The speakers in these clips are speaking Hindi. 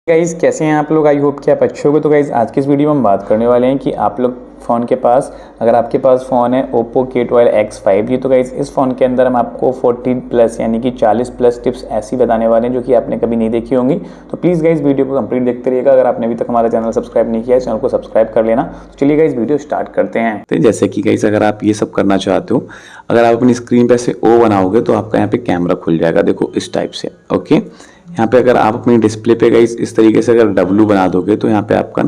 गाइज़ कैसे हैं आप लोग। आई होप कि आप अच्छे होंगे। तो गाइज़ आज की इस वीडियो में हम बात करने वाले हैं कि आप लोग फ़ोन के पास अगर आपके पास फ़ोन है Oppo K12 X5G, तो गाइज़ इस फ़ोन के अंदर हम आपको 40 प्लस यानी कि 40 प्लस टिप्स ऐसी बताने वाले हैं जो कि आपने कभी नहीं देखी होंगी। तो प्लीज़ गाइज़ वीडियो को कंप्लीट देखते रहिएगा। अगर आपने अभी तक हमारा चैनल सब्सक्राइब नहीं किया है, चैनल को सब्सक्राइब कर लेना। तो चलिए गाइज़ वीडियो स्टार्ट करते हैं। तो जैसे कि गाइस अगर आप ये सब करना चाहते हो, अगर आप अपनी स्क्रीन पे ऐसे ओ बनाओगे तो आपका यहाँ पे कैमरा खुल जाएगा, देखो इस टाइप से। ओके, यहाँ पे अगर आप अपनी डिस्प्ले पे गाइस इस तरीके से अगर डब्लू बना दोगे तो यहाँ पे आपका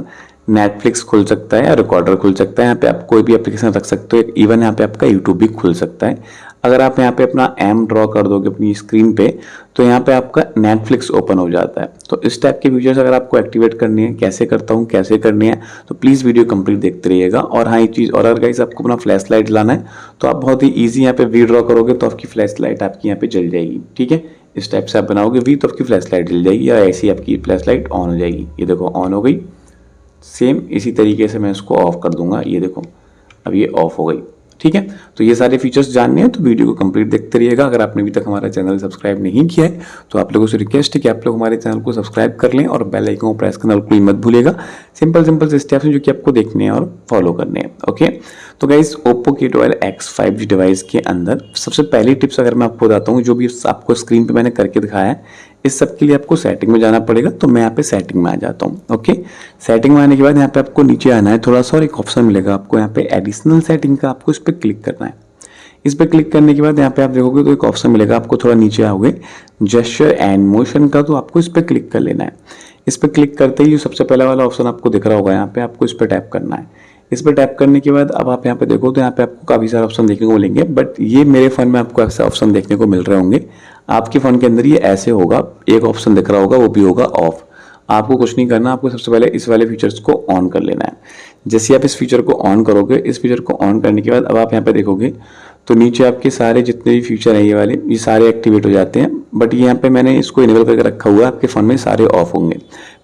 नेटफ्लिक्स खुल सकता है या रिकॉर्डर खुल सकता है। यहाँ पे आप कोई भी एप्लीकेशन रख सकते हो, इवन यहाँ पे आपका यूट्यूब भी खुल सकता है। अगर आप यहाँ पे अपना एम ड्रॉ कर दोगे अपनी स्क्रीन पे तो यहाँ पे आपका नेटफ्लिक्स ओपन हो जाता है। तो इस टाइप के फीचर्स अगर आपको एक्टिवेट करनी है, कैसे करता हूँ कैसे करनी है, तो प्लीज़ वीडियो कंप्लीट देखते रहिएगा। और हाँ एक चीज़ और, अगर गाइस आपको अपना फ्लैश लाइट लाना है तो आप बहुत ही ईजी यहाँ पे वी ड्रॉ करोगे तो आपकी फ्लैश लाइट आपकी यहाँ पे जल जाएगी। ठीक है, इस टाइप से आप बनाओगे वी तो आपकी फ्लैश लाइट जल जाएगी, या ऐसी आपकी फ्लैश लाइट ऑन हो जाएगी। ये देखो ऑन हो गई। सेम इसी तरीके से मैं इसको ऑफ कर दूंगा, ये देखो अब ये ऑफ हो गई। ठीक है, तो ये सारे फीचर्स जानने हैं तो वीडियो को कंप्लीट देखते रहिएगा। अगर आपने अभी तक हमारा चैनल सब्सक्राइब नहीं किया है तो आप लोगों से रिक्वेस्ट है कि आप लोग हमारे चैनल को सब्सक्राइब कर लें और बेल आइकन को प्रेस करना बिल्कुल मत भूलिएगा। सिंपल से स्टेप्स हैं जो कि आपको देखने हैं और फॉलो करने हैं। ओके, तो guys Oppo K12 X5G device के अंदर सबसे पहली टिप्स अगर मैं आपको बताता हूँ, जो भी आपको स्क्रीन पे मैंने करके दिखाया है, इस सब के लिए आपको सेटिंग में जाना पड़ेगा। तो मैं यहाँ पे सेटिंग में आ जाता हूँ। ओके, सेटिंग में आने के बाद यहाँ पे आपको नीचे आना है थोड़ा सा, और एक ऑप्शन मिलेगा आपको यहाँ पे एडिशनल सेटिंग का, आपको इस पर क्लिक करना है। इस पर क्लिक करने के बाद यहाँ पे आप देखोगे तो एक ऑप्शन मिलेगा आपको, थोड़ा नीचे आओगे जेस्चर एंड मोशन का, तो आपको इस पर क्लिक कर लेना है। इस पर क्लिक करते ही जो सबसे पहला वाला ऑप्शन आपको दिख रहा होगा यहाँ पे, आपको इस पर टैप करना है। इस पर टैप करने के बाद अब आप यहाँ पे देखो तो यहाँ पे आपको काफ़ी सारे ऑप्शन देखने को मिलेंगे, बट ये मेरे फ़ोन में आपको ऐसे ऑप्शन देखने को मिल रहे होंगे। आपके फ़ोन के अंदर ये ऐसे होगा, एक ऑप्शन दिख रहा होगा वो भी होगा ऑफ। आपको कुछ नहीं करना, आपको सबसे पहले इस वाले फीचर्स को ऑन कर लेना है। जैसे आप इस फीचर को ऑन करोगे, इस फीचर को ऑन करने के बाद अब आप यहाँ पे देखोगे तो नीचे आपके सारे जितने भी फीचर हैं ये वाले, ये सारे एक्टिवेट हो जाते हैं। बट यहाँ पे मैंने इसको इनेबल करके रखा हुआ है, आपके फ़ोन में सारे ऑफ होंगे।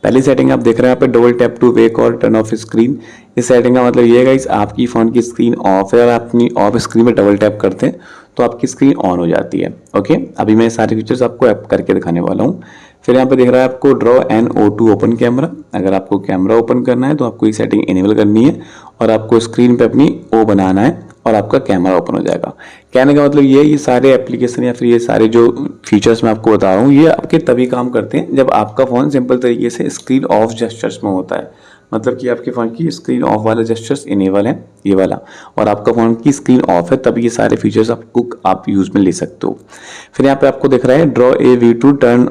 पहली सेटिंग आप देख रहे हैं यहाँ पे डबल टैप टू वेक और टर्न ऑफ स्क्रीन। इस सेटिंग का मतलब ये है गाइस, आपकी फ़ोन की स्क्रीन ऑफ है और आप अपनी ऑफ स्क्रीन में डबल टैप करते हैं तो आपकी स्क्रीन ऑन हो जाती है। ओके, अभी मैं सारे फीचर्स आपको ऐप करके दिखाने वाला हूँ। फिर यहाँ पे दिख रहा है आपको draw an O2 open camera. अगर आपको कैमरा ओपन करना है तो आपको ये सेटिंग इनेबल करनी है और आपको स्क्रीन पे अपनी ओ बनाना है और आपका कैमरा ओपन हो जाएगा। कहने का मतलब ये सारे एप्लीकेशन या फिर ये सारे जो फीचर्स मैं आपको बता रहा हूँ ये आपके तभी काम करते हैं जब आपका फ़ोन सिंपल तरीके से स्क्रीन ऑफ जेस्चर्स में होता है। मतलब कि आपके फ़ोन की स्क्रीन ऑफ वाला जेस्चर्स इनेबल है ये वाला, और आपका फ़ोन की स्क्रीन ऑफ है, तभी ये सारे फीचर्स आप यूज़ में ले सकते हो। फिर यहाँ पे आपको दिख रहा है draw a V to turn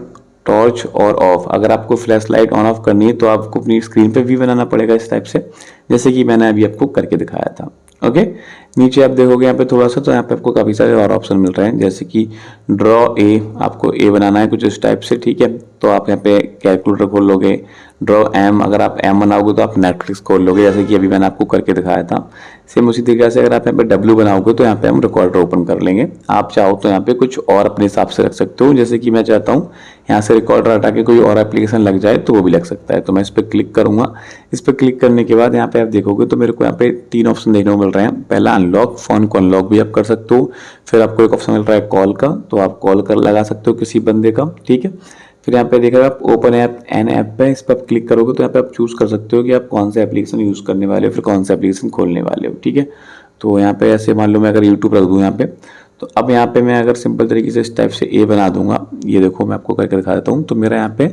torch और ऑफ। अगर आपको फ्लैश लाइट ऑन ऑफ करनी है तो आपको अपनी स्क्रीन पे भी बनाना पड़ेगा इस टाइप से, जैसे कि मैंने अभी आपको करके दिखाया था। ओके, नीचे आप देखोगे यहाँ पे थोड़ा सा, तो यहाँ पे आपको काफ़ी सारे और ऑप्शन मिल रहे हैं, जैसे कि ड्रॉ ए, आपको ए बनाना है कुछ इस टाइप से। ठीक है, तो आप यहाँ पे कैलकुलेटर खोल लोगे। ड्रॉ एम, अगर आप एम बनाओगे तो आप नेटफ्लिक्स खोल लोगे, जैसे कि अभी मैंने आपको करके दिखाया था। सेम उसी तरीके से अगर आप यहाँ पे डब्ल्यू बनाओगे तो यहाँ पे हम रिकॉर्डर ओपन कर लेंगे। आप चाहो तो यहाँ पे कुछ और अपने हिसाब से रख सकते हो, जैसे कि मैं चाहता हूँ यहाँ से रिकॉर्डर हटा के कोई और एप्लीकेशन लग जाए तो वो भी लग सकता है। तो मैं इस पर क्लिक करूँगा। इस पर क्लिक करने के बाद यहाँ पे आप देखोगे तो मेरे को यहाँ पे 3 ऑप्शन देखने को मिल रहे हैं। पहला अनलॉक, फ़ोन को अनलॉक भी आप कर सकते हो। फिर आपको एक ऑप्शन मिल रहा है कॉल का, तो आप कॉल कर लगा सकते हो किसी बंदे का। ठीक है, फिर यहाँ पे देख रहे हो आप ओपन ऐप एन ऐप पे, इस पर आप क्लिक करोगे तो यहाँ पे आप चूज़ कर सकते हो कि आप कौन सा एप्लीकेशन यूज़ करने वाले हो, फिर कौन सा एप्लीकेशन खोलने वाले हो। ठीक है, तो यहाँ पे ऐसे मान लो मैं अगर यूट्यूब रख दूँ यहाँ पे, तो अब यहाँ पे मैं अगर सिंपल तरीके से इस टाइप से ए बना दूंगा, ये देखो मैं आपको करके दिखा देता हूँ, तो मेरा यहाँ पे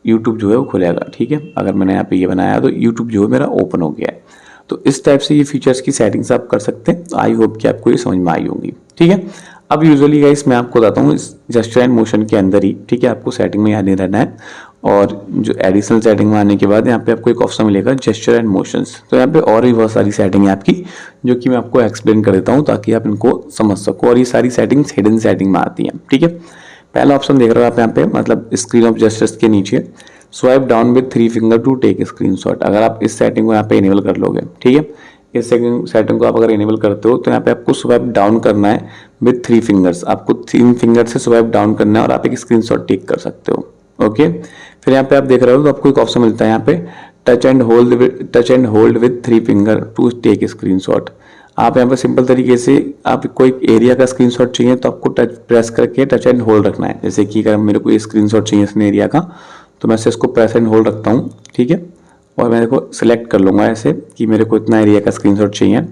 यूट्यूब जो है वो खुलेगा। ठीक है, अगर मैंने यहाँ पे ये बनाया तो यूट्यूब जो है मेरा ओपन हो गया है। तो इस टाइप से ये फीचर्स की सेटिंग्स आप कर सकते हैं। आई होप कि आपको ये समझ में आई होंगी। ठीक है, अब यूजुअली गाइस मैं आपको बताता हूँ इस जेस्चर एंड मोशन के अंदर ही, ठीक है, आपको सेटिंग में याद नहीं रहना है। और जो एडिशनल सेटिंग में आने के बाद यहाँ पे आपको एक ऑप्शन मिलेगा जेस्चर एंड मोशंस। तो यहाँ पे और भी बहुत सारी सेटिंग है आपकी, जो कि मैं आपको एक्सप्लेन कर देता हूँ ताकि आप इनको समझ सको। और ये सारी सेटिंग्स हिडन सेटिंग में आती हैं। ठीक है, पहला ऑप्शन देख रहे हो आप यहाँ पे, मतलब स्क्रीन ऑफ जेस्चर्स के नीचे swipe down with 3 finger to take screenshot. अगर आप इस सेटिंग को यहाँ पे इनेबल कर लोगे, ठीक है, इस सेटिंग को आप अगर इनेबल करते हो तो यहाँ पे आपको स्वाइप डाउन करना है विद 3 फिंगर्स। आपको 3 फिंगर से स्वाइप डाउन करना है और आप एक स्क्रीनशॉट टेक कर सकते हो। ओके, फिर यहाँ पे आप देख रहे हो तो आपको एक ऑप्शन मिलता है यहाँ पे touch and hold with 3 finger to take screenshot. आप यहाँ पे सिंपल तरीके से आप कोई एरिया का स्क्रीनशॉट चाहिए तो आपको टच प्रेस करके टच एंड होल्ड रखना है। जैसे कि अगर मेरे को ये स्क्रीनशॉट चाहिए इस एरिया का, तो मैं इसको प्रेस एंड होल्ड रखता हूँ, ठीक है। और मैं देखो सिलेक्ट कर लूँगा ऐसे कि मेरे को इतना एरिया का स्क्रीनशॉट चाहिए,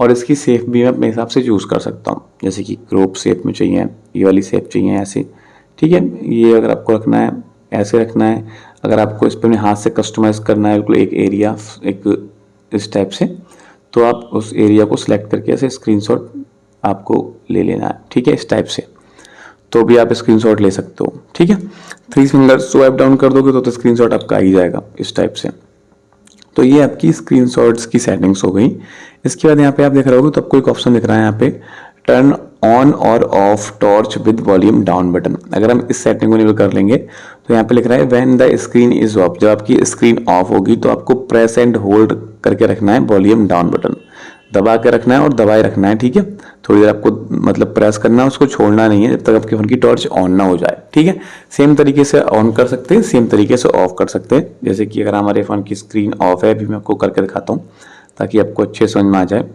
और इसकी शेप भी मैं अपने हिसाब से चूज़ कर सकता हूँ, जैसे कि क्रॉप शेप में चाहिए, ये वाली शेप चाहिए ऐसे, ठीक है। ये अगर आपको रखना है ऐसे रखना है, अगर आपको इस पर अपने हाथ से कस्टमाइज़ करना है बिल्कुल एक एरिया एक इस टाइप से, तो आप उस एरिया को सिलेक्ट करके ऐसे स्क्रीनशॉट आपको ले लेना है, ठीक है, इस टाइप से। तो भी आप स्क्रीनशॉट ले सकते हो, ठीक है। 3 फिंगर स्वाइप डाउन कर दोगे तो स्क्रीनशॉट आपका आ ही जाएगा इस टाइप से। तो ये आपकी स्क्रीनशॉट्स की सेटिंग्स हो गई। इसके बाद यहाँ पे आप देख रहे होगे तो आपको एक ऑप्शन दिख रहा है यहाँ पे, टर्न ऑन और of torch with volume down button. अगर हम इस सेटिंग को इनेबल कर लेंगे तो यहाँ पे लिख रहा है when the screen is of, जब आपकी स्क्रीन ऑफ होगी तो आपको प्रेस एंड होल्ड करके रखना है वॉल्यूम डाउन बटन, दबा के रखना है और दबाए रखना है, ठीक है। थोड़ी देर आपको मतलब प्रेस करना है, उसको छोड़ना नहीं है जब तक आपके फोन की टॉर्च ऑन ना हो जाए, ठीक है। सेम तरीके से ऑन कर सकते हैं, सेम तरीके से ऑफ कर सकते हैं। जैसे कि अगर हमारे फोन की स्क्रीन ऑफ है, अभी मैं आपको करके दिखाता हूँ ताकि आपको अच्छे समझ में आ जाए।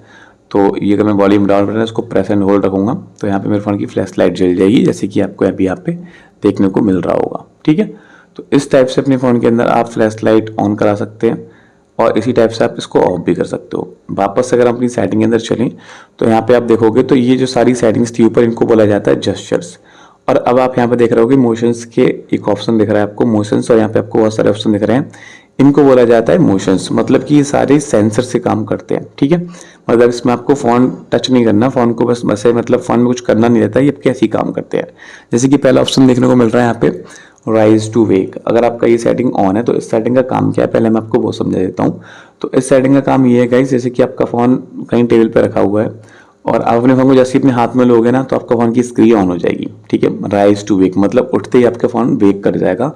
तो ये अगर मैं वॉल्यूम डाउन बटन है इसको प्रेस एंड होल्ड रखूंगा तो यहाँ पे मेरे फोन की फ्लैश लाइट जल जाएगी, जैसे कि आपको अभी यहाँ पे देखने को मिल रहा होगा, ठीक है। तो इस टाइप से अपने फ़ोन के अंदर आप फ्लैश लाइट ऑन करा सकते हैं और इसी टाइप से आप इसको ऑफ भी कर सकते हो। वापस अगर हम अपनी सेटिंग के अंदर चलें तो यहाँ पे आप देखोगे तो ये जो सारी सेटिंग्स थी ऊपर, इनको बोला जाता है जेस्चर्स। और अब आप यहाँ पे देख रहे होगे मोशंस के एक ऑप्शन दिख रहा है आपको, मोशंस, और यहाँ पे आपको बहुत सारे ऑप्शन दिख रहे हैं, इनको बोला जाता है मोशंस। मतलब कि ये सारे सेंसर से काम करते हैं, ठीक है। मतलब इसमें आपको फ़ोन टच नहीं करना, फ़ोन को बस मतलब फ़ोन में कुछ करना नहीं रहता, ये कैसे ही काम करते हैं। जैसे कि पहला ऑप्शन देखने को मिल रहा है यहाँ पे, राइज टू वेक। अगर आपका ये सेटिंग ऑन है तो इस सेटिंग का काम क्या है पहले मैं आपको वो समझा देता हूँ। तो इस सेटिंग का काम ये है गाइस, जैसे कि आपका फ़ोन कहीं टेबल पे रखा हुआ है और आप अपने फ़ोन को जैसे अपने हाथ में लोगे ना तो आपका फ़ोन की स्क्रीन ऑन हो जाएगी, ठीक है। राइज टू वेक मतलब उठते ही आपका फ़ोन वेक कर जाएगा,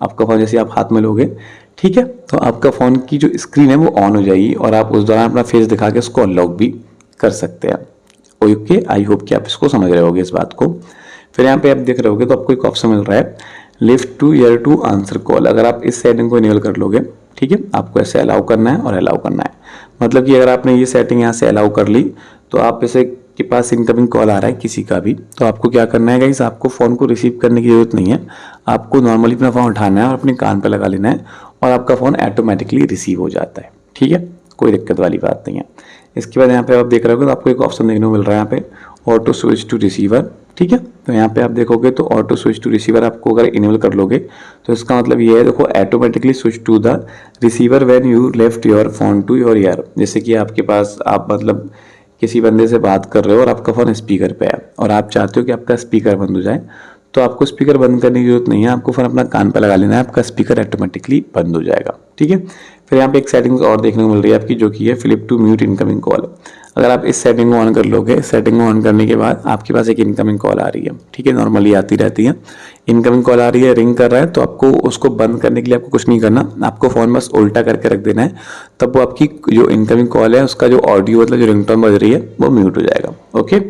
आपका फ़ोन जैसे आप हाथ में लोगे, ठीक है। तो आपका फ़ोन की जो स्क्रीन है वो ऑन हो जाएगी और आप उस दौरान अपना फेस दिखा के उसको अनलॉक भी कर सकते हैं। ओके, आई होप कि आप इसको समझ रहे होगे इस बात को। फिर यहाँ पे आप देख रहे होगे तो आपको एक ऑप्शन मिल रहा है lift to ear to answer call. अगर आप इस सेटिंग को इनेबल कर लोगे, ठीक है, आपको ऐसे अलाउ करना है और अलाउ करना है। मतलब कि अगर आपने ये सेटिंग यहाँ से अलाउ कर ली तो आप इसे के पास इनकमिंग कॉल आ रहा है किसी का भी, तो आपको क्या करना है गाइस, आपको फ़ोन को रिसीव करने की ज़रूरत नहीं है, आपको नॉर्मली अपना फ़ोन उठाना है और अपने कान पे लगा लेना है और आपका फ़ोन ऑटोमेटिकली रिसीव हो जाता है, ठीक है, कोई दिक्कत वाली बात नहीं है। इसके बाद यहाँ पे आप देख रहे हो तो आपको एक ऑप्शन देखने को मिल रहा है यहाँ पे, ऑटो स्विच टू रिसीवर, ठीक है। तो यहाँ पे आप देखोगे तो ऑटो स्विच टू रिसीवर आपको अगर इनेबल कर लोगे तो इसका मतलब ये है, देखो, automatically switch to the receiver when you left your phone to your ear. जैसे कि आपके पास आप मतलब किसी बंदे से बात कर रहे हो और आपका फ़ोन स्पीकर पे है और आप चाहते हो कि आपका स्पीकर बंद हो जाए, तो आपको स्पीकर बंद करने की जरूरत नहीं है, आपको फ़ोन अपना कान पे लगा लेना है, आपका स्पीकर ऑटोमेटिकली बंद हो जाएगा, ठीक है। फिर यहाँ पे एक सेटिंग्स और देखने को मिल रही है आपकी, जो कि है flip to mute incoming call. अगर आप इस सेटिंग को ऑन कर लोगे, सेटिंग को ऑन करने के बाद आपके पास एक इनकमिंग कॉल आ रही है, ठीक है, नॉर्मली आती रहती है, इनकमिंग कॉल आ रही है, रिंग कर रहा है, तो आपको उसको बंद करने के लिए आपको कुछ नहीं करना, आपको फ़ोन बस उल्टा करके रख देना है, तब वो आपकी जो इनकमिंग कॉल है उसका जो ऑडियो मतलब जो रिंगटोन बज रही है वो म्यूट हो जाएगा। ओके,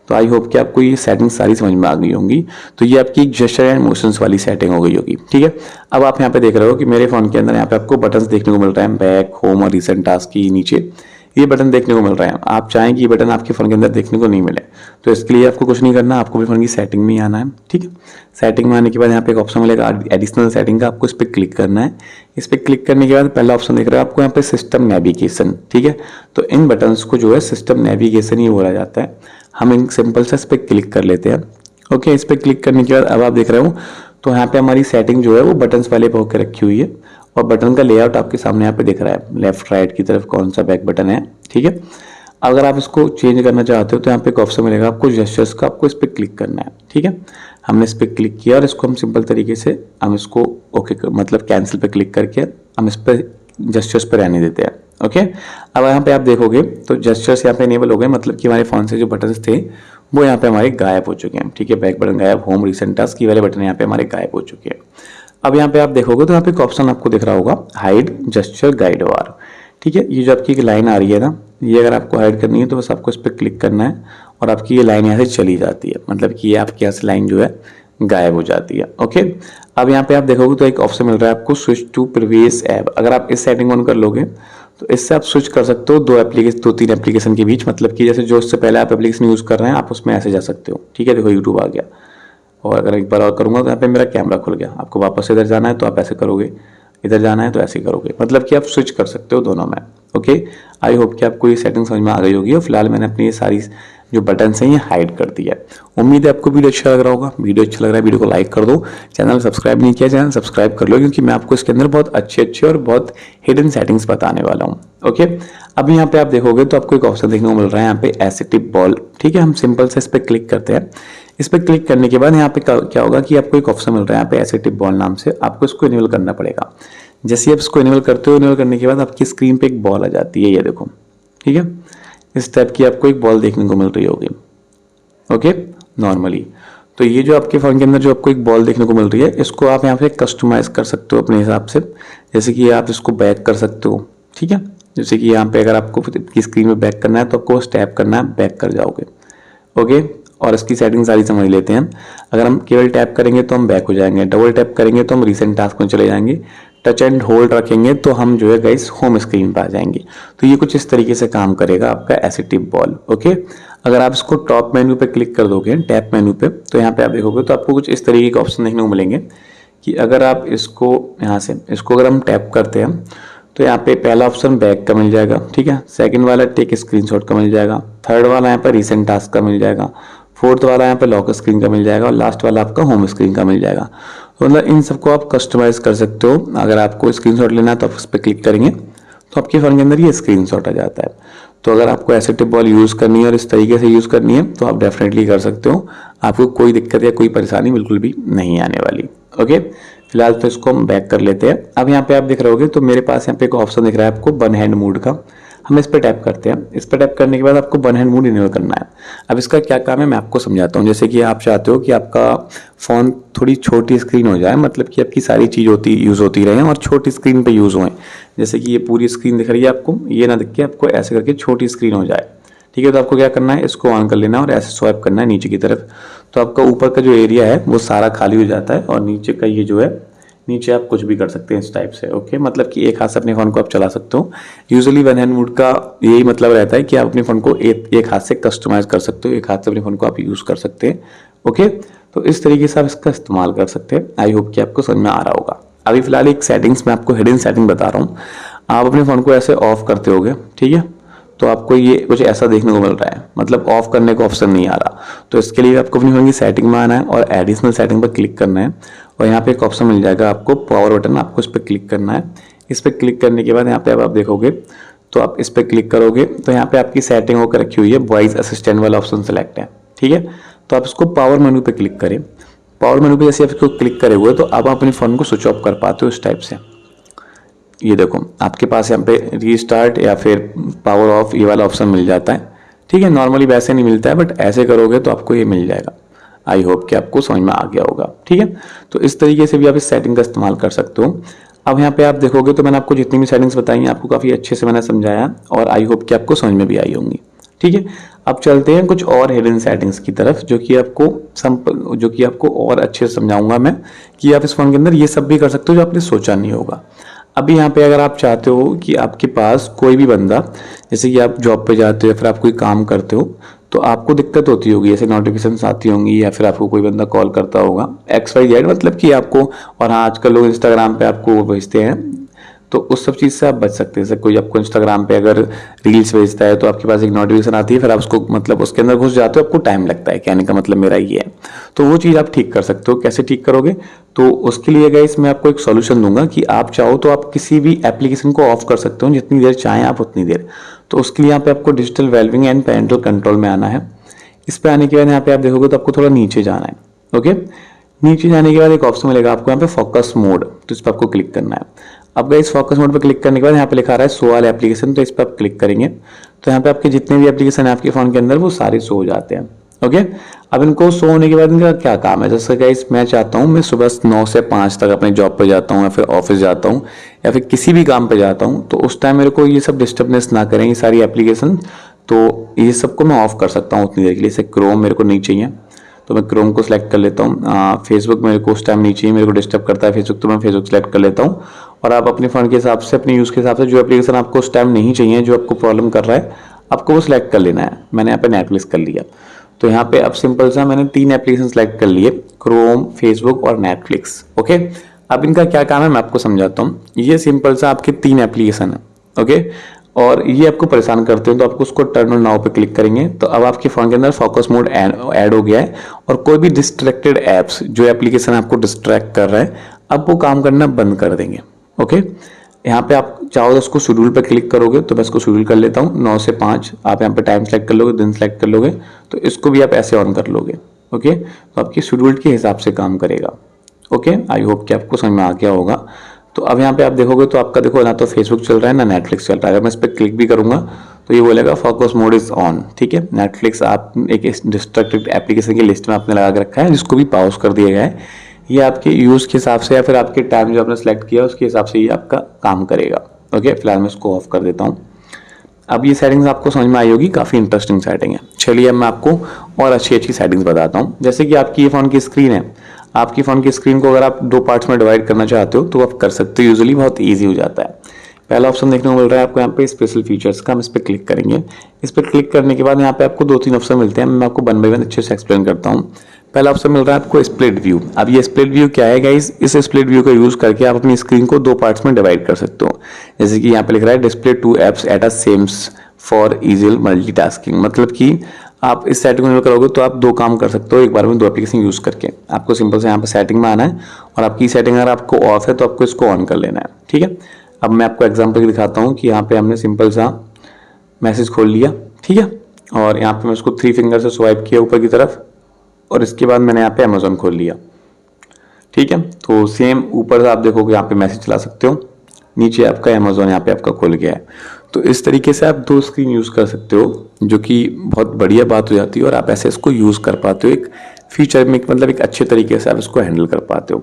तो आई होप कि आपको ये सेटिंग सारी समझ में आ गई होंगी। तो ये आपकी जेस्चर एंड मोशंस वाली सेटिंग हो गई होगी, ठीक है। अब आप यहाँ पे देख रहे हो कि मेरे फ़ोन के अंदर यहाँ पे आपको बटन्स देखने को मिल रहे हैं, बैक, होम और रिसेंट टास्क की नीचे ये बटन देखने को मिल रहे हैं। आप चाहें कि ये बटन आपके फ़ोन के अंदर देखने को नहीं मिले, तो इसके लिए आपको कुछ नहीं करना, आपको भी फ़ोन की सेटिंग में आना है, ठीक है। सेटिंग में आने के बाद यहाँ पे एक ऑप्शन मिलेगा एडिशनल सेटिंग का, आपको इस पर क्लिक करना है। इस पर क्लिक करने के बाद पहला ऑप्शन देख रहे हो आपको यहाँ पे सिस्टम नेविगेशन, ठीक है। तो इन बटन्स को जो है सिस्टम नेविगेशन ही बोला जाता है। हम इन सिंपल से इस पर क्लिक कर लेते हैं। ओके, इस पर क्लिक करने के बाद अब आप देख रहे हो तो यहाँ पे हमारी सेटिंग जो है वो बटन्स वाले पे होकर रखी हुई है और बटन का लेआउट आपके सामने यहाँ पे दिख रहा है, लेफ्ट राइट की तरफ कौन सा बैक बटन है, ठीक है। अगर आप इसको चेंज करना चाहते हो तो यहाँ पे एक ऑप्शन मिलेगा आपको जेस्चर्स का, आपको इस पर क्लिक करना है, ठीक है। हमने इस पर क्लिक किया और इसको हम सिंपल तरीके से हम इसको ओके मतलब कैंसिल पे क्लिक करके हम इस पर जेस्चर्स पर रहने देते हैं। ओके, अब यहाँ पे आप देखोगे तो जेस्चर्स यहाँ पे इनेबल हो गए, मतलब कि हमारे फोन से जो बटन्स थे वो यहाँ पे हमारे गायब हो चुके हैं, ठीक है। बैक बटन गायब, होम, रिसेंट टास्क, ये वाले बटन यहाँ पे हमारे गायब हो चुके हैं। अब यहाँ पे आप देखोगे तो यहाँ पे एक ऑप्शन आपको दिख रहा होगा हाइड जेस्चर गाइड बार, ठीक है। ये जो आपकी एक लाइन आ रही है ना, ये अगर आपको हाइड करनी है तो बस आपको इस पर क्लिक करना है और आपकी ये लाइन यहाँ से चली जाती है, मतलब कि ये आपके यहाँ से लाइन जो है गायब हो जाती है। ओके, अब यहाँ पे आप देखोगे तो एक ऑप्शन मिल रहा है आपको स्विच टू प्रीवियस ऐप। अगर आप इस सेटिंग ऑन कर लोगे तो इससे आप स्विच कर सकते हो दो तीन एप्लीकेशन के बीच, मतलब कि जैसे जो इससे पहले आप एप्लीकेशन यूज़ कर रहे हैं आप उसमें ऐसे जा सकते हो, ठीक है। देखो यूट्यूब आ गया, और अगर एक बार और करूँगा तो यहाँ पे मेरा कैमरा खुल गया। आपको वापस इधर जाना है तो आप ऐसे करोगे, इधर जाना है तो ऐसे करोगे, मतलब कि आप स्विच कर सकते हो दोनों में। ओके, आई होप कि आपको ये सेटिंग समझ में आ गई होगी। और फिलहाल मैंने अपनी ये सारी जो बटन्स हैं ये हाइड कर दिया है। उम्मीद है आपको वीडियो अच्छा लग रहा होगा। वीडियो अच्छा लग रहा है वीडियो को लाइक कर दो, चैनल सब्सक्राइब नहीं किया चैनल सब्सक्राइब कर लो, क्योंकि मैं आपको इसके अंदर बहुत अच्छे और बहुत हिडन सेटिंग्स बताने वाला हूँ। ओके, अब यहाँ पे आप देखोगे तो आपको एक ऑप्शन देखने को मिल रहा है यहाँ पे एसिटिव बॉल। ठीक है, हम सिंपल से इस पर क्लिक करते हैं। इस पर क्लिक करने के बाद यहाँ पे क्या होगा कि आपको एक ऑप्शन मिल रहा है यहाँ पे एसिटिव बॉल नाम से, आपको इसको इनेबल करना पड़ेगा। जैसे आप इसको इनेबल करते हो, इनेबल करने के बाद आपकी स्क्रीन पे एक बॉल आ जाती है, ये देखो। ठीक है, इस टाइप की आपको एक बॉल देखने को मिल रही होगी। ओके, नॉर्मली तो ये जो आपके फोन के अंदर जो आपको एक बॉल देखने को मिल रही है, इसको आप यहाँ पे कस्टमाइज कर सकते हो अपने हिसाब से। जैसे कि आप इसको बैक कर सकते हो। ठीक है, जैसे कि यहाँ पे अगर आपको की स्क्रीन में बैक करना है तो आपको टैप करना है, बैक कर जाओगे। ओके, और इसकी सेटिंग सारी समझ लेते हैं। अगर हम केवल टैप करेंगे तो हम बैक हो जाएंगे, डबल टैप करेंगे तो हम रिसेंट टास्क में चले जाएंगे, टच एंड होल्ड रखेंगे तो हम जो है गाइस होम स्क्रीन पर आ जाएंगे। तो ये कुछ इस तरीके से काम करेगा आपका एसिटिव बॉल। ओके, अगर आप इसको टॉप मेन्यू पे क्लिक कर दोगे, टैप मेन्यू पे, तो यहाँ पे आप देखोगे तो आपको कुछ इस तरीके के ऑप्शन देखने को मिलेंगे कि अगर आप इसको यहाँ से इसको अगर हम टैप करते हैं तो यहाँ पे पहला ऑप्शन बैक का मिल जाएगा। ठीक है, सेकंड वाला टेक स्क्रीनशॉट का मिल जाएगा, थर्ड वाला यहाँ पे रिसेंट टास्क का मिल जाएगा, फोर्थ वाला यहाँ पे लॉक स्क्रीन का मिल जाएगा और लास्ट वाला आपका होम स्क्रीन का मिल जाएगा। तो मतलब इन सबको आप कस्टमाइज कर सकते हो। अगर आपको स्क्रीनशॉट लेना है तो आप उस पर क्लिक करेंगे तो आपके फोन के अंदर ये स्क्रीनशॉट आ जाता है। तो अगर आपको एसिटिव बॉल यूज़ करनी है और इस तरीके से यूज़ करनी है तो आप डेफिनेटली कर सकते हो। आपको कोई दिक्कत या कोई परेशानी बिल्कुल भी नहीं आने वाली। ओके, फिलहाल तो इसको हम बैक कर लेते हैं। अब यहाँ पे आप देख रहे होगे तो मेरे पास यहाँ पे एक ऑप्शन दिख रहा है आपको वन हैंड मोड का। हम इस पर टैप करते हैं। इस पर टैप करने के बाद आपको वन हैंड मोड इनेबल करना है। अब इसका क्या काम है मैं आपको समझाता हूँ। जैसे कि आप चाहते हो कि आपका फ़ोन थोड़ी छोटी स्क्रीन हो जाए, मतलब कि आपकी सारी चीज़ यूज़ होती रहें और छोटी स्क्रीन पे यूज़ होएं। जैसे कि ये पूरी स्क्रीन दिख रही है आपको, ये ना दिख के आपको ऐसे करके छोटी स्क्रीन हो जाए। ठीक है, तो आपको क्या करना है, इसको ऑन कर लेना है और ऐसे स्वाइप करना है नीचे की तरफ। तो आपका ऊपर का जो एरिया है वो सारा खाली हो जाता है और नीचे का ये जो है, नीचे आप कुछ भी कर सकते हैं इस टाइप से। ओके, मतलब कि एक हाथ से अपने फ़ोन को आप चला सकते हो। यूजुअली वन हैंड मोड का यही मतलब रहता है कि आप अपने फ़ोन को एक हाथ से कस्टमाइज कर सकते हो, एक हाथ से अपने फ़ोन को आप यूज़ कर सकते हैं। ओके, तो इस तरीके से आप इसका इस्तेमाल कर सकते हैं। आई होप कि आपको समझ में आ रहा होगा। अभी फिलहाल एक सेटिंग्स में आपको हिडन सेटिंग बता रहा हूँ। आप अपने फ़ोन को ऐसे ऑफ करते होगे, ठीक है, तो आपको ये कुछ ऐसा देखने को मिल रहा है, मतलब ऑफ करने का ऑप्शन नहीं आ रहा। तो इसके लिए आपको अपनी फ़ोन की सेटिंग में आना है और एडिशनल सेटिंग पर क्लिक करना है और यहाँ पे एक ऑप्शन मिल जाएगा आपको पावर बटन, आपको इस पर क्लिक करना है। इस पर क्लिक करने के बाद यहाँ पे आप देखोगे तो आप इस पर क्लिक करोगे तो यहाँ पे आपकी सेटिंग होकर रखी हुई है, वॉइस असिस्टेंट वाला ऑप्शन सेलेक्ट है। ठीक है, तो आप इसको पावर मेनू पे क्लिक करें। पावर मेनू पे जैसे आप इसको क्लिक करे हुए तो आप अपने फ़ोन को स्विच ऑफ कर पाते हो इस टाइप से। ये देखो आपके पास यहाँ पे रीस्टार्ट या फिर पावर ऑफ ये वाला ऑप्शन मिल जाता है। ठीक है, नॉर्मली वैसे नहीं मिलता है बट ऐसे करोगे तो आपको ये मिल जाएगा। आई होप कि आपको समझ में आ गया होगा। ठीक है, तो इस तरीके से भी आप इस सेटिंग का इस्तेमाल कर सकते हो। अब यहाँ पे आप देखोगे तो मैंने आपको जितनी भी सेटिंग्स बताई हैं आपको काफ़ी अच्छे से मैंने समझाया और आई होप कि आपको समझ में भी आई होंगी। ठीक है, अब चलते हैं कुछ और हिडन सेटिंग्स की तरफ जो कि आपको और अच्छे से समझाऊंगा मैं कि आप इस फोन के अंदर ये सब भी कर सकते हो जो आपने सोचा नहीं होगा। अभी यहाँ पे अगर आप चाहते हो कि आपके पास कोई भी बंदा, जैसे कि आप जॉब पे जाते हो या फिर आप कोई काम करते हो तो आपको दिक्कत होती होगी, ऐसे नोटिफिकेशन आती होंगी या फिर आपको कोई बंदा कॉल करता होगा XYZ, मतलब कि आपको, और हाँ आजकल लोग इंस्टाग्राम पे आपको वो भेजते हैं, तो उस सब चीज़ से आप बच सकते हैं। जैसे कोई आपको इंस्टाग्राम पे अगर रील्स भेजता है तो आपके पास एक नोटिफिकेशन आती है, फिर आप उसको मतलब उसके अंदर घुस जाते हो, आपको टाइम लगता है, कहने का मतलब मेरा ये है। तो वो चीज़ आप ठीक कर सकते हो। कैसे ठीक करोगे, तो उसके लिए गाइस मैं आपको एक सॉल्यूशन दूंगा कि आप चाहो तो आप किसी भी एप्लीकेशन को ऑफ कर सकते हो जितनी देर चाहें आप उतनी देर। तो उसके लिए यहाँ पे आपको digital wellbeing and parental control में आना है। इस पे आने के बाद यहाँ पे आप देखोगे तो आपको थोड़ा नीचे जाना है। ओके, नीचे जाने के बाद एक ऑप्शन मिलेगा आपको यहाँ पे फोकस मोड, तो इस पर आपको क्लिक करना है। अब इस फोकस मोड पे क्लिक करने के बाद यहाँ पे लिखा रहा है शो ऑल एप्लीकेशन, तो इस पर आप क्लिक करेंगे तो यहाँ पे आपके जितने भी एप्लीकेशन है आपके फोन के अंदर वो सारे शो हो जाते हैं। ओके, अब इनको शो होने के बाद इनका क्या काम है, जैसे गाइस मैं चाहता हूँ मैं सुबह 9 से 5 तक अपने जॉब पे जाता हूँ या फिर ऑफिस जाता हूँ या फिर किसी भी काम पे जाता हूँ, तो उस टाइम मेरे को ये सब डिस्टर्बनेस ना करें ये सारी एप्लीकेशन, तो ये सबको मैं ऑफ कर सकता हूँ उतनी देर के लिए। जैसे क्रोम मेरे को नहीं चाहिए तो मैं क्रोम को सिलेक्ट कर लेता हूँ। फेसबुक मेरे को उस टाइम नहीं चाहिए, मेरे को डिस्टर्ब करता है फेसबुक, तो मैं फेसबुक सेलेक्ट कर लेता हूँ। और आप अपने फ़ोन के हिसाब से, अपने यूज़ के हिसाब से जो एप्लीकेशन आपको उस टाइम नहीं चाहिए, जो आपको प्रॉब्लम कर रहा है, आपको वो सिलेक्ट कर लेना है। मैंने यहाँ पे नेटफ्लिक्स कर लिया, तो यहाँ पे अब सिंपल सा मैंने 3 एप्लीकेशन सेलेक्ट कर लिए, क्रोम, फेसबुक और नेटफ्लिक्स। ओके, अब इनका क्या काम है मैं आपको समझाता हूँ। ये सिंपल सा आपके 3 एप्लीकेशन है। ओके, और ये आपको परेशान करते हैं तो आपको उसको टर्न ऑन नाउ पे क्लिक करेंगे तो अब आपके फोन के अंदर फोकस मोड ऐड हो गया है, और कोई भी डिस्ट्रैक्टेड एप्स जो एप्लीकेशन आपको डिस्ट्रैक्ट कर रहा है अब वो काम करना बंद कर देंगे। ओके, यहाँ पे आप चाहो तो उसको शेड्यूल पे क्लिक करोगे, तो मैं इसको शेड्यूल कर लेता हूँ 9 से 5। आप यहाँ पे टाइम सेलेक्ट कर लोगे, दिन सेलेक्ट कर लोगे, तो इसको भी आप ऐसे ऑन कर लोगे। ओके, तो आपकी शेड्यूल के हिसाब से काम करेगा। ओके, आई होप कि आपको समझ में आ गया होगा। तो अब यहाँ पे आप देखोगे तो आपका देखो ना तो फेसबुक चल रहा है ना नेटफ्लिक्स चल रहा है। अगर मैं इस पर क्लिक भी करूंगा तो ये बोलेगा फोकस मोड इज ऑन। ठीक है, नेटफ्लिक्स आप एक डिस्ट्रक्टेड एप्लीकेशन की लिस्ट में आपने लगा के रखा है जिसको भी पॉज कर दिया गया है। ये आपके यूज के हिसाब से या फिर आपके टाइम जो आपने सेलेक्ट किया उसके हिसाब से ये आपका काम करेगा। ओके, फिलहाल मैं इसको ऑफ कर देता हूँ। अब ये सेटिंग्स आपको समझ में आई होगी, काफ़ी इंटरेस्टिंग सेटिंग है। चलिए अब मैं आपको और अच्छी अच्छी सेटिंग्स बताता हूँ। जैसे कि आपकी ये फ़ोन की स्क्रीन है, आपकी फ़ोन की स्क्रीन को अगर आप 2 पार्ट्स में डिवाइड करना चाहते हो तो आप कर सकते हो, यूजुअली बहुत ईजी हो जाता है। पहला ऑप्शन देखने को मिल रहा है आपको यहाँ पे स्पेशल फीचर्स का, हम इस पर क्लिक करेंगे। इस पर क्लिक करने के बाद यहाँ पे आपको 2-3 ऑप्शन मिलते हैं, मैं आपको 1 बाय 1 अच्छे से एक्सप्लेन करता हूँ। पहला ऑप्शन मिल रहा है आपको स्प्लिट व्यू। अब ये स्प्लिट व्यू क्या है गाइस, इस स्प्लिट व्यू का यूज करके आप अपनी स्क्रीन को 2 पार्ट्स में डिवाइड कर सकते हो। जैसे कि यहाँ पे लिख रहा है display 2 apps at a same for easy multitasking, मतलब कि आप इस सेटिंग में करोगे तो आप 2 काम कर सकते हो एक बार में 2 एप्लीकेशन यूज करके। आपको सिंपल से यहाँ पे सेटिंग में आना है और आपकी सेटिंग अगर आपको ऑफ है तो आपको इसको ऑन कर लेना है। ठीक है, अब मैं आपको एग्जांपल दिखाता हूँ कि यहाँ पे हमने सिंपल सा मैसेज खोल लिया। ठीक है, और यहाँ पे मैं उसको 3 फिंगर से स्वाइप किया ऊपर की तरफ और इसके बाद मैंने यहाँ पे अमेजोन खोल लिया। ठीक है, तो सेम ऊपर से आप देखोगे यहाँ पे मैसेज चला सकते हो, नीचे आपका अमेजोन यहाँ पे आपका खुल गया है। तो इस तरीके से आप 2 स्क्रीन यूज कर सकते हो, जो कि बहुत बढ़िया बात हो जाती है और आप ऐसे इसको यूज कर पाते हो एक फीचर में, मतलब एक अच्छे तरीके से आप इसको हैंडल कर पाते हो।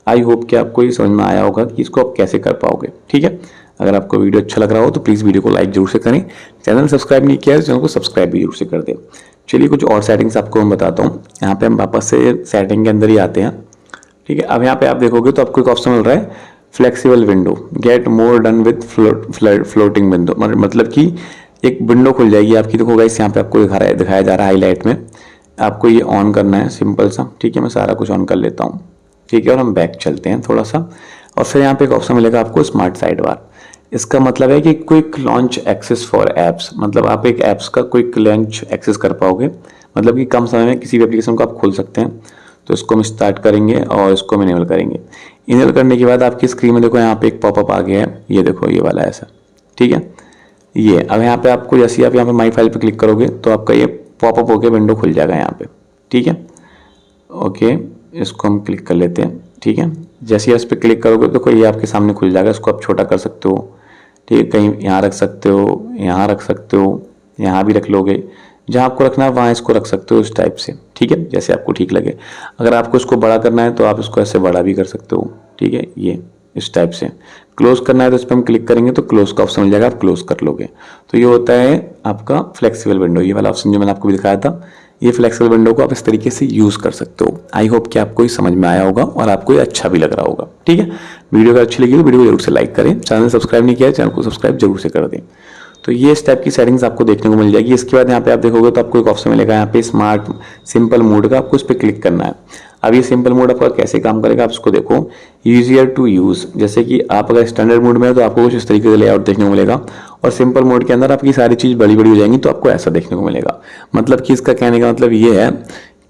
आई होप कि आपको ये समझ में आया होगा कि इसको आप कैसे कर पाओगे। ठीक है, अगर आपको वीडियो अच्छा लग रहा हो तो प्लीज़ वीडियो को लाइक जरूर से करें, चैनल सब्सक्राइब नहीं किया है तो चैनल को सब्सक्राइब भी जरूर से कर दें। चलिए कुछ और सेटिंग्स आपको मैं बताता हूँ। यहाँ पे हम वापस से सेटिंग के अंदर ही आते हैं। ठीक है, अब यहाँ पे आप देखोगे तो आपको एक ऑप्शन मिल रहा है flexible window, get more done with floating window, मतलब कि एक विंडो खुल जाएगी आपकी। देखो गाइस यहाँ पे आपको दिखाया जा रहा है हाईलाइट में, आपको ये ऑन करना है सिंपल सा। ठीक है, मैं सारा कुछ ऑन कर लेता हूँ। ठीक है, और हम बैक चलते हैं थोड़ा सा, और फिर यहाँ पे एक ऑप्शन मिलेगा आपको स्मार्ट साइड बार। इसका मतलब है कि quick launch access for apps, मतलब आप एक ऐप्स का क्विक लॉन्च एक्सेस कर पाओगे, मतलब कि कम समय में किसी भी एप्लीकेशन को आप खोल सकते हैं। तो इसको हम स्टार्ट करेंगे और इसको हम इनेबल करेंगे। इनेबल करने के बाद आपकी स्क्रीन में देखो यहाँ पे एक पॉपअप आ गया है, ये देखो ये वाला ऐसा। ठीक है, ये अब यहाँ पे आपको जैसे ही आप यहाँ पे माई फाइल पे क्लिक करोगे तो आपका ये पॉपअप होकर विंडो खुल जाएगा यहाँ पे। ठीक है, ओके, इसको हम क्लिक कर लेते हैं। ठीक है, जैसे ही इस पर क्लिक करोगे तो ये आपके सामने खुल जाएगा, इसको आप छोटा कर सकते हो। ठीक है, कहीं यहाँ रख सकते हो, यहाँ रख सकते हो, यहाँ भी रख लोगे, जहाँ आपको रखना है वहाँ इसको रख सकते हो इस टाइप से। ठीक है, जैसे आपको ठीक लगे। अगर आपको इसको बड़ा करना है तो आप इसको ऐसे बड़ा भी कर सकते हो। ठीक है, ये इस टाइप से। क्लोज करना है तो इस पर हम क्लिक करेंगे तो क्लोज का ऑप्शन मिल जाएगा, आप क्लोज कर लोगे। तो ये होता है आपका फ्लेक्सिबल विंडो। ये वाला ऑप्शन जो मैंने आपको भी दिखाया था, ये फ्लेक्सिबल विंडो को आप इस तरीके से यूज कर सकते हो। आई होप कि आपको ये समझ में आया होगा और आपको ये अच्छा भी लग रहा होगा। ठीक है, वीडियो अगर अच्छी लगी तो वीडियो को जरूर से लाइक करें, चैनल सब्सक्राइब नहीं किया है चैनल को सब्सक्राइब जरूर से कर दें। तो ये इस टाइप की सेटिंग्स आपको देखने को मिल जाएगी। इसके बाद यहाँ पे आप देखोगे तो आपको एक ऑप्शन मिलेगा यहाँ पे स्मार्ट सिंपल मोड का, आपको इस पर क्लिक करना है। अब ये सिंपल मोड आपका कैसे काम करेगा आप इसको देखो। ईजियर टू यूज, जैसे कि आप अगर स्टैंडर्ड मोड में है तो आपको कुछ इस तरीके से लेआउट देखने को मिलेगा, और सिंपल मोड के अंदर आपकी सारी चीज़ बड़ी बड़ी हो जाएंगी तो आपको ऐसा देखने को मिलेगा। मतलब कि इसका कहने का मतलब ये है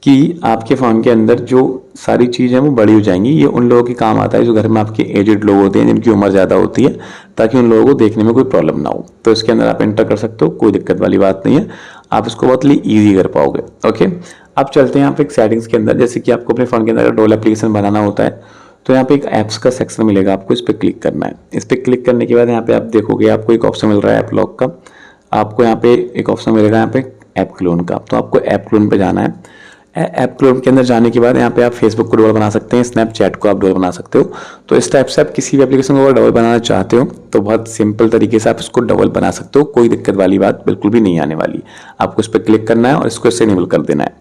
कि आपके फ़ोन के अंदर जो सारी चीज़ें वो बड़ी हो जाएंगी। ये उन लोगों के काम आता है जो घर में आपके एजेड लोग होते हैं, जिनकी उम्र ज़्यादा होती है, ताकि उन लोगों को देखने में कोई प्रॉब्लम ना हो। तो इसके अंदर आप एंटर कर सकते हो, कोई दिक्कत वाली बात नहीं है, आप इसको बहुत ईजी कर पाओगे। ओके, अब चलते हैं यहाँ पे एक सेटिंग्स के अंदर। जैसे कि आपको अपने फ़ोन के अंदर डोल एप्लीकेशन बनाना होता है तो यहाँ पे एक ऐप्स का सेक्शन मिलेगा, आपको इस पर क्लिक करना है। इस पर क्लिक करने के बाद यहाँ पे आप देखोगे आपको एक ऑप्शन मिल रहा है ऐप लॉक का, आपको यहाँ पे एक ऑप्शन मिलेगा यहाँ पे ऐप क्लोन का। तो आपको ऐप क्लोन पे जाना है। ऐप क्लोन के अंदर जाने के बाद यहाँ पे आप फेसबुक को डबल बना सकते हैं, स्नैपचैट को आप डबल बना सकते हो। तो इस टाइप से आप किसी भी एप्लीकेशन को अगर डबल बनाना चाहते हो तो बहुत सिंपल तरीके से आप इसको डबल बना सकते हो, कोई दिक्कत वाली बात बिल्कुल भी नहीं आने वाली। आपको इस पर क्लिक करना है और इसको इससे इनेबल कर देना है,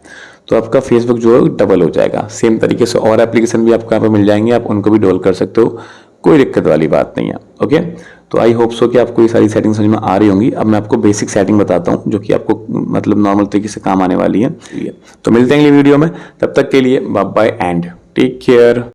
तो आपका फेसबुक जो है डबल हो जाएगा। सेम तरीके से और एप्लीकेशन भी आपको यहाँ पे मिल जाएंगे, आप उनको भी डबल कर सकते हो, कोई दिक्कत वाली बात नहीं है। ओके, तो आई होप सो कि आपको ये सारी सेटिंग समझ में आ रही होंगी। अब मैं आपको बेसिक सेटिंग बताता हूँ जो कि आपको मतलब नॉर्मल तरीके से काम आने वाली है। तो मिलते हैं अगली वीडियो में, तब तक के लिए bye bye and take care.